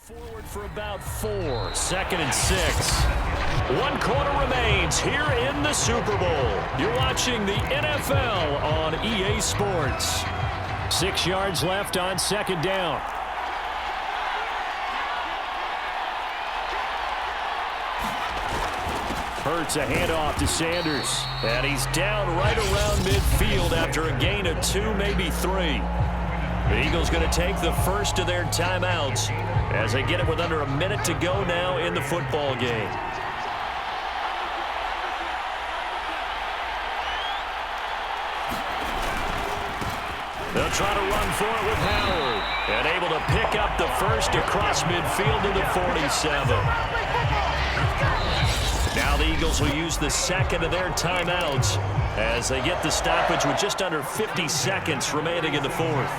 Forward for about 4, 2nd and 6. 1 quarter remains here in the Super Bowl. You're watching the NFL on EA Sports. 6 yards left on 2nd down. Hurts a handoff to Sanders. And he's down right around midfield after a gain of 2, maybe 3. The Eagles going to take the first of their timeouts as they get it with under a minute to go now in the football game. They'll try to run for it with Howard. And able to pick up the first across midfield to the 47. Now the Eagles will use the second of their timeouts as they get the stoppage with just under 50 seconds remaining in the fourth.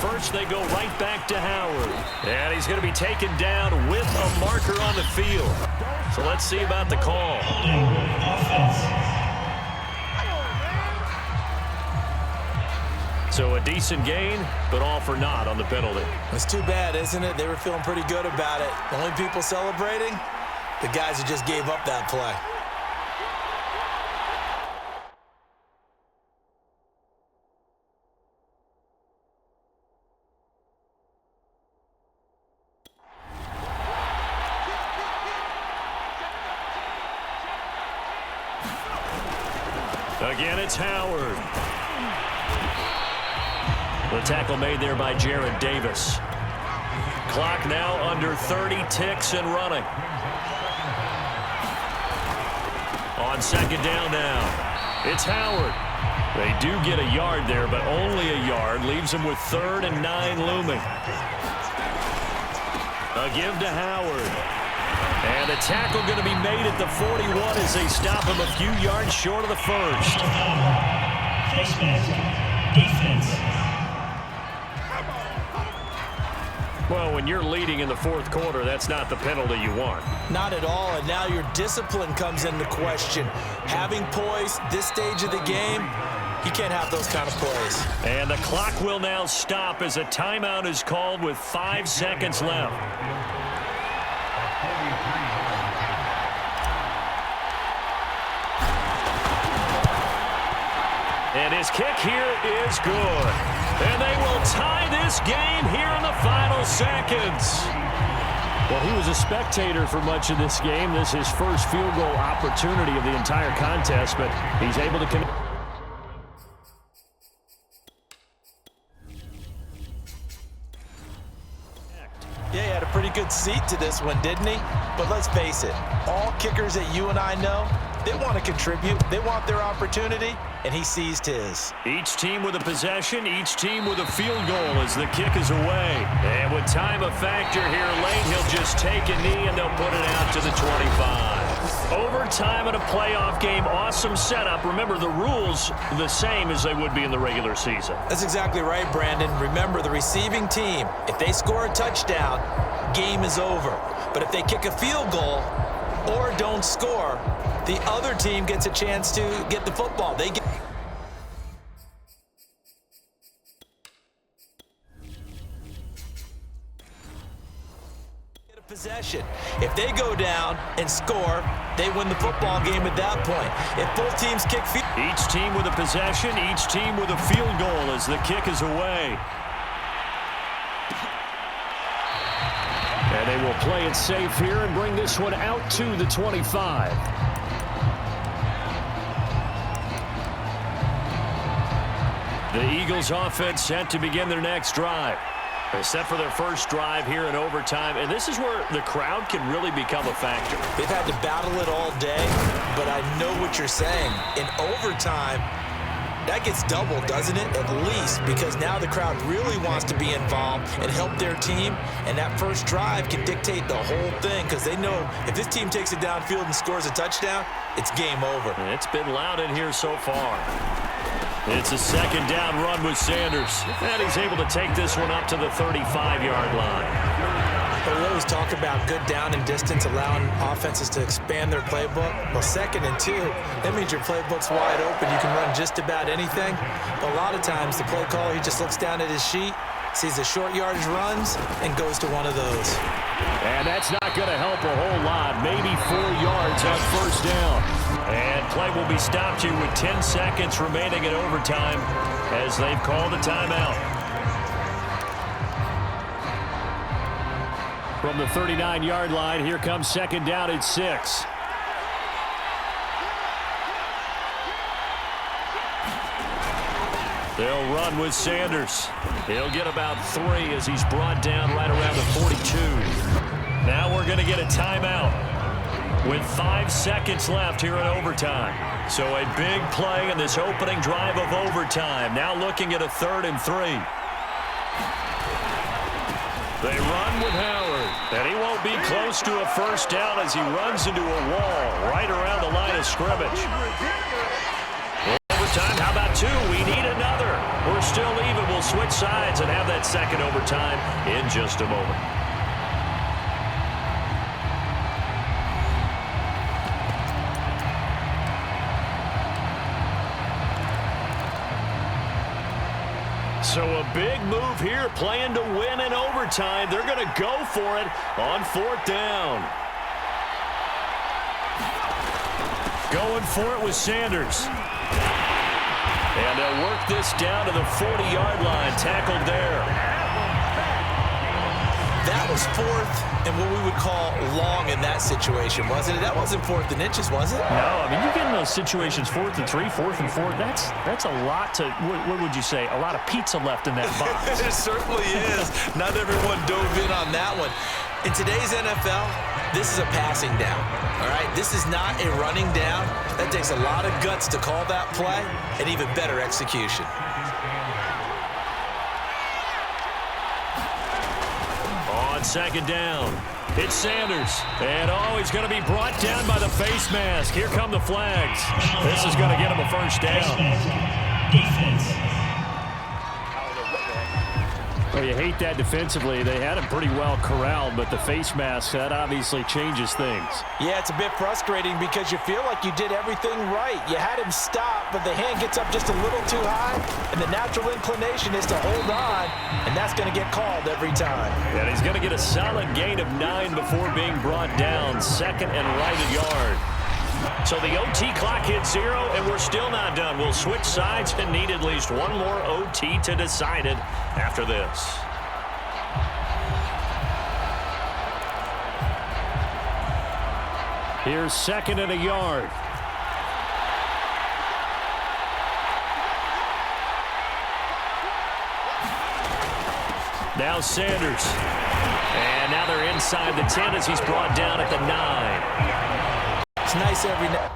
First, they go right back to Howard. And he's going to be taken down with a marker on the field. So let's see about the call. So a decent gain, but all for naught on the penalty. It's too bad, isn't it? They were feeling pretty good about it. The only people celebrating, the guys who just gave up that play. Again, it's Howard. The tackle made there by Jared Davis. Clock now under 30 ticks and running. On 2nd down now, it's Howard. They do get a yard there, but only a yard. Leaves them with 3rd and 9 looming. A give to Howard. And a tackle going to be made at the 41 as they stop him a few yards short of the first. Defense. Well, when you're leading in the 4th quarter, that's not the penalty you want. Not at all, and now your discipline comes into question. Having poise this stage of the game, you can't have those kind of plays. And the clock will now stop as a timeout is called with 5 seconds left. And his kick here is good. And they will tie this game here in the final seconds. Well, he was a spectator for much of this game. This is his first field goal opportunity of the entire contest, but he's able to connect. Yeah, he had a pretty good seat to this one, didn't he? But let's face it, all kickers that you and I know, they want to contribute. They want their opportunity, and he seized his. Each team with a possession, each team with a field goal as the kick is away. And with time a factor here late, he'll just take a knee, and they'll put it out to the 25. Overtime in a playoff game, awesome setup. Remember, the rules the same as they would be in the regular season. That's exactly right, Brandon. Remember, the receiving team, if they score a touchdown, game is over. But if they kick a field goal or don't score, the other team gets a chance to get the football. They get a possession. If they go down and score, they win the football game at that point. If both teams kick field, each team with a possession, each team with a field goal as the kick is away. And they will play it safe here and bring this one out to the 25. The Eagles offense set to begin their next drive. They're set for their first drive here in overtime, and this is where the crowd can really become a factor. They've had to battle it all day, but I know what you're saying. In overtime, that gets doubled, doesn't it? At least, because now the crowd really wants to be involved and help their team, and that first drive can dictate the whole thing because they know if this team takes it downfield and scores a touchdown, it's game over. And it's been loud in here so far. It's a 2nd down run with Sanders, and he's able to take this one up to the 35-yard line. But we always talk about good down and distance, allowing offenses to expand their playbook. Well, 2nd and 2, that means your playbook's wide open. You can run just about anything. But a lot of times, the play caller, he just looks down at his sheet, sees the short yardage runs, and goes to one of those. And that's not going to help a whole lot. Maybe 4 yards on 1st down. And play will be stopped here with 10 seconds remaining in overtime as they've called a timeout. From the 39-yard line, here comes 2nd down and 6. They'll run with Sanders. He'll get about 3 as he's brought down right around the 42. Now we're going to get a timeout with 5 seconds left here in overtime. So a big play in this opening drive of overtime. Now looking at a 3rd and 3. They run with Howard, and he won't be close to a 1st down as he runs into a wall right around the line of scrimmage. Overtime, how about 2? We need another. We're still even. We'll switch sides and have that 2nd overtime in just a moment. So a big move here, playing to win in overtime. They're going to go for it on 4th down. Going for it with Sanders. And they'll work this down to the 40-yard line. Tackled there. That was 4th and what we would call long in that situation, wasn't it? That wasn't 4th and inches, was it? No, I mean, you get in those situations 4th and 3, 4th and 4. That's a lot to, what would you say, a lot of pizza left in that box. It certainly is. Not everyone dove in on that one. In today's NFL, this is a passing down, all right? This is not a running down. That takes a lot of guts to call that play and even better execution. On 2nd down, it's Sanders. And, he's going to be brought down by the face mask. Here come the flags. This is going to get him a 1st down. Defense. Well, you hate that defensively. They had him pretty well corralled, but the face mask, that obviously changes things. Yeah, it's a bit frustrating because you feel like you did everything right. You had him stop, but the hand gets up just a little too high, and the natural inclination is to hold on, and that's going to get called every time. And he's going to get a solid gain of 9 before being brought down, 2nd and right a yard. So the OT clock hits 0, and we're still not done. We'll switch sides and need at least one more OT to decide it after this. Here's 2nd and a yard. Now Sanders. And now they're inside the 10 as he's brought down at the 9. It's nice every now.